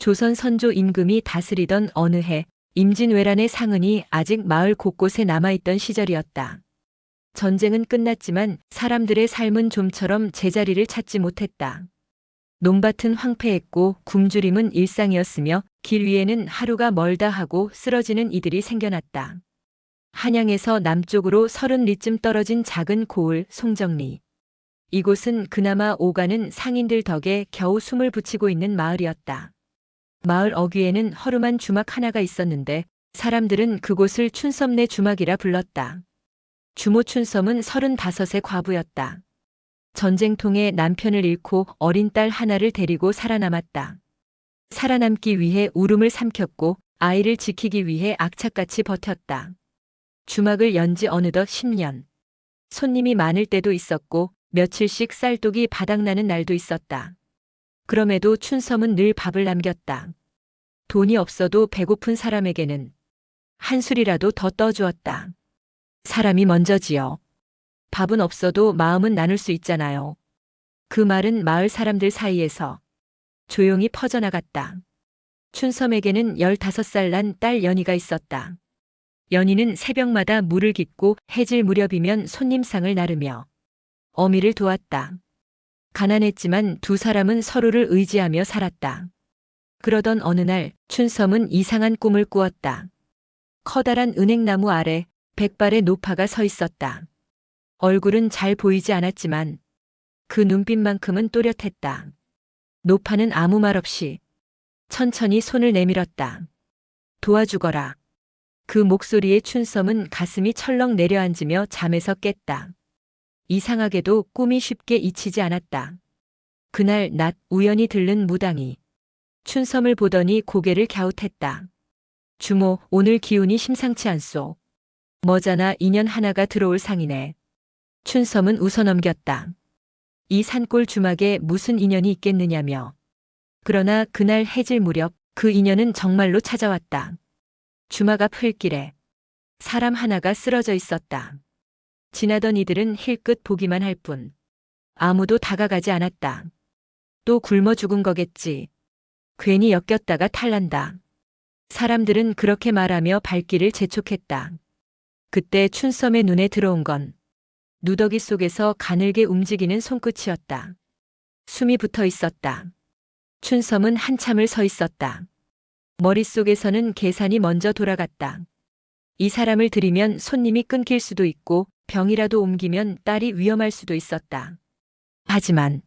조선 선조 임금이 다스리던 어느 해 임진왜란의 상흔이 아직 마을 곳곳에 남아있던 시절이었다. 전쟁은 끝났지만 사람들의 삶은 좀처럼 제자리를 찾지 못했다. 논밭은 황폐했고 굶주림은 일상이었으며 길 위에는 하루가 멀다 하고 쓰러지는 이들이 생겨났다. 한양에서 남쪽으로 30리쯤 떨어진 작은 고을 송정리. 이곳은 그나마 오가는 상인들 덕에 겨우 숨을 붙이고 있는 마을이었다. 마을 어귀에는 허름한 주막 하나가 있었는데 사람들은 그곳을 춘섬네 주막이라 불렀다. 주모 춘섬은 35의 과부였다. 전쟁통에 남편을 잃고 어린 딸 하나를 데리고 살아남았다. 살아남기 위해 울음을 삼켰고 아이를 지키기 위해 악착같이 버텼다. 주막을 연지 어느덧 10년. 손님이 많을 때도 있었고 며칠씩 쌀독이 바닥나는 날도 있었다. 그럼에도 춘섬은 늘 밥을 남겼다. 돈이 없어도 배고픈 사람에게는 한 술이라도 더 떠주었다. 사람이 먼저지요. 밥은 없어도 마음은 나눌 수 있잖아요. 그 말은 마을 사람들 사이에서 조용히 퍼져나갔다. 춘섬에게는 15살 난 딸 연희가 있었다. 연희는 새벽마다 물을 깃고 해질 무렵이면 손님상을 나르며 어미를 도왔다. 가난했지만 두 사람은 서로를 의지하며 살았다. 그러던 어느 날 춘섬은 이상한 꿈을 꾸었다. 커다란 은행나무 아래 백발의 노파가 서 있었다. 얼굴은 잘 보이지 않았지만 그 눈빛만큼은 또렷했다. 노파는 아무 말 없이 천천히 손을 내밀었다. 도와주거라. 그 목소리에 춘섬은 가슴이 철렁 내려앉으며 잠에서 깼다. 이상하게도 꿈이 쉽게 잊히지 않았다. 그날 낮 우연히 들른 무당이 춘섬을 보더니 고개를 갸웃했다. 주모, 오늘 기운이 심상치 않소. 머자나 인연 하나가 들어올 상이네. 춘섬은 웃어넘겼다. 이 산골 주막에 무슨 인연이 있겠느냐며. 그러나 그날 해질 무렵 그 인연은 정말로 찾아왔다. 주막 앞 흙길에 사람 하나가 쓰러져 있었다. 지나던 이들은 힐끗 보기만 할 뿐 아무도 다가가지 않았다. 또 굶어 죽은 거겠지. 괜히 엮였다가 탈난다. 사람들은 그렇게 말하며 발길을 재촉했다. 그때 춘섬의 눈에 들어온 건 누더기 속에서 가늘게 움직이는 손끝이었다. 숨이 붙어 있었다. 춘섬은 한참을 서 있었다. 머릿속에서는 계산이 먼저 돌아갔다. 이 사람을 들이면 손님이 끊길 수도 있고 병이라도 옮기면 딸이 위험할 수도 있었다. 하지만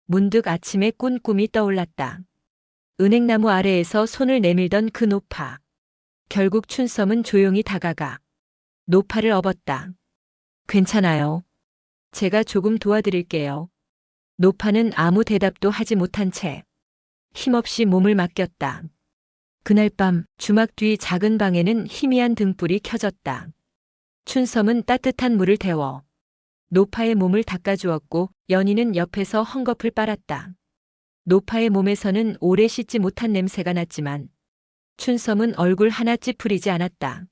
문득 아침에 꾼 꿈이 떠올랐다. 은행나무 아래에서 손을 내밀던 그 노파. 결국 춘섬은 조용히 다가가 노파를 업었다. 괜찮아요. 제가 조금 도와드릴게요. 노파는 아무 대답도 하지 못한 채 힘없이 몸을 맡겼다. 그날 밤 주막 뒤 작은 방에는 희미한 등불이 켜졌다. 춘섬은 따뜻한 물을 데워 노파의 몸을 닦아주었고 연희는 옆에서 헝겊을 빨았다. 노파의 몸에서는 오래 씻지 못한 냄새가 났지만 춘섬은 얼굴 하나 찌푸리지 않았다.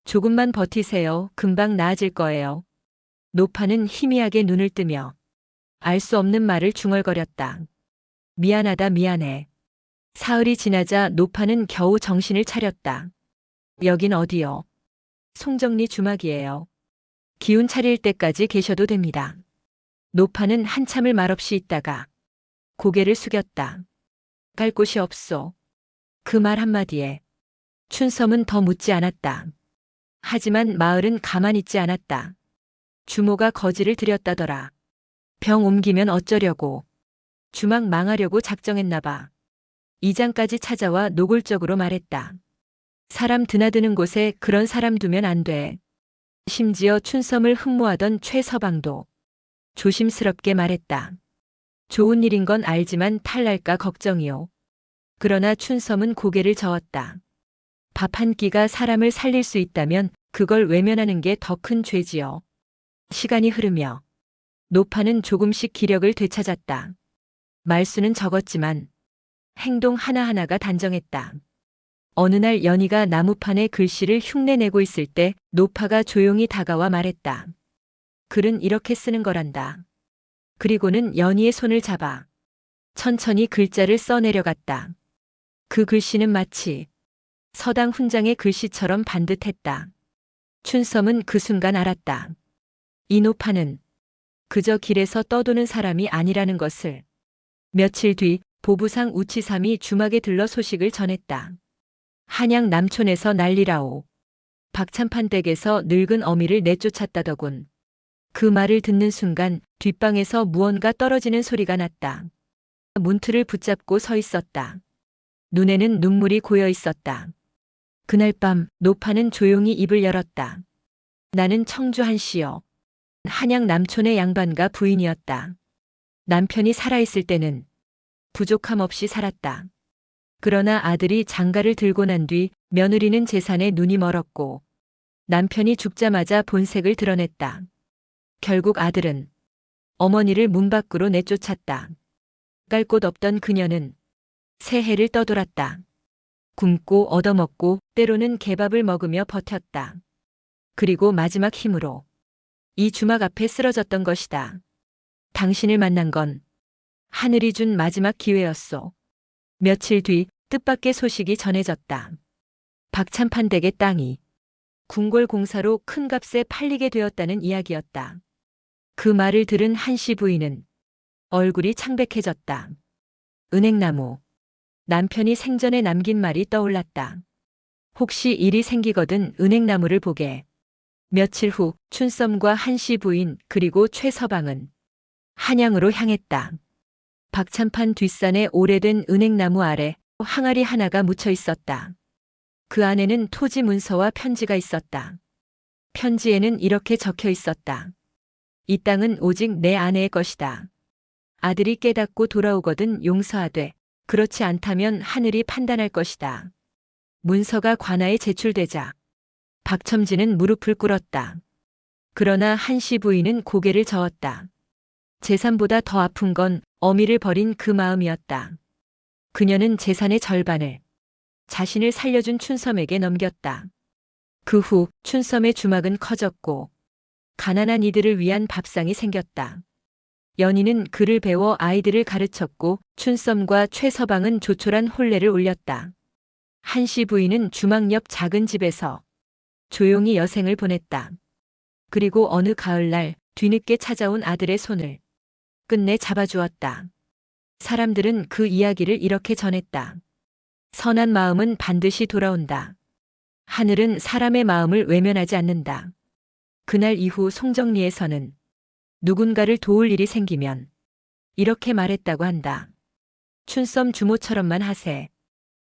조금만 버티세요. 금방 나아질 거예요. 노파는 희미하게 눈을 뜨며 알 수 없는 말을 중얼거렸다. 미안하다 미안해. 사흘이 지나자 노파는 겨우 정신을 차렸다. 여긴 어디요? 송정리 주막이에요. 기운 차릴 때까지 계셔도 됩니다. 노파는 한참을 말없이 있다가 고개를 숙였다. 갈 곳이 없소. 그 말 한마디에 춘섬은 더 묻지 않았다. 하지만 마을은 가만히 있지 않았다. 주모가 거지를 들였다더라. 병 옮기면 어쩌려고. 주막 망하려고 작정했나 봐. 이장까지 찾아와 노골적으로 말했다. 사람 드나드는 곳에 그런 사람 두면 안 돼. 심지어 춘섬을 흠모하던 최서방도 조심스럽게 말했다. 좋은 일인 건 알지만 탈날까 걱정이요. 그러나 춘섬은 고개를 저었다. 밥 한 끼가 사람을 살릴 수 있다면 그걸 외면하는 게 더 큰 죄지요. 시간이 흐르며 노파는 조금씩 기력을 되찾았다. 말수는 적었지만 행동 하나하나가 단정했다. 어느 날 연희가 나무판에 글씨를 흉내내고 있을 때 노파가 조용히 다가와 말했다. 글은 이렇게 쓰는 거란다. 그리고는 연희의 손을 잡아 천천히 글자를 써내려갔다. 그 글씨는 마치 서당 훈장의 글씨처럼 반듯했다. 춘섬은 그 순간 알았다. 이 노파는 그저 길에서 떠도는 사람이 아니라는 것을. 며칠 뒤 보부상 우치삼이 주막에 들러 소식을 전했다. 한양 남촌에서 난리라오. 박찬판 댁에서 늙은 어미를 내쫓았다더군. 그 말을 듣는 순간 뒷방에서 무언가 떨어지는 소리가 났다. 문틀을 붙잡고 서 있었다. 눈에는 눈물이 고여 있었다. 그날 밤 노파는 조용히 입을 열었다. 나는 청주 한씨요. 한양 남촌의 양반가 부인이었다. 남편이 살아있을 때는 부족함 없이 살았다. 그러나 아들이 장가를 들고 난 뒤 며느리는 재산에 눈이 멀었고 남편이 죽자마자 본색을 드러냈다. 결국 아들은 어머니를 문 밖으로 내쫓았다. 갈 곳 없던 그녀는 새해를 떠돌았다. 굶고 얻어먹고 때로는 개밥을 먹으며 버텼다. 그리고 마지막 힘으로 이 주막 앞에 쓰러졌던 것이다. 당신을 만난 건 하늘이 준 마지막 기회였소. 며칠 뒤 뜻밖의 소식이 전해졌다. 박찬판 댁의 땅이 궁궐공사로 큰 값에 팔리게 되었다는 이야기였다. 그 말을 들은 한씨 부인은 얼굴이 창백해졌다. 은행나무. 남편이 생전에 남긴 말이 떠올랐다. 혹시 일이 생기거든 은행나무를 보게. 며칠 후 춘썸과 한씨 부인 그리고 최서방은 한양으로 향했다. 박찬판 뒷산의 오래된 은행나무 아래 항아리 하나가 묻혀 있었다. 그 안에는 토지 문서와 편지가 있었다. 편지에는 이렇게 적혀 있었다. 이 땅은 오직 내 아내의 것이다. 아들이 깨닫고 돌아오거든 용서하되 그렇지 않다면 하늘이 판단할 것이다. 문서가 관아에 제출되자 박첨지는 무릎을 꿇었다. 그러나 한씨 부인은 고개를 저었다. 재산보다 더 아픈 건 어미를 버린 그 마음이었다. 그녀는 재산의 절반을 자신을 살려준 춘섬에게 넘겼다. 그 후 춘섬의 주막은 커졌고 가난한 이들을 위한 밥상이 생겼다. 연희는 글을 배워 아이들을 가르쳤고 춘썸과 최서방은 조촐한 혼례를 올렸다. 한씨 부인은 주막 옆 작은 집에서 조용히 여생을 보냈다. 그리고 어느 가을날 뒤늦게 찾아온 아들의 손을 끝내 잡아주었다. 사람들은 그 이야기를 이렇게 전했다. 선한 마음은 반드시 돌아온다. 하늘은 사람의 마음을 외면하지 않는다. 그날 이후 송정리에서는 누군가를 도울 일이 생기면 이렇게 말했다고 한다. 춘썸 주모처럼만 하세.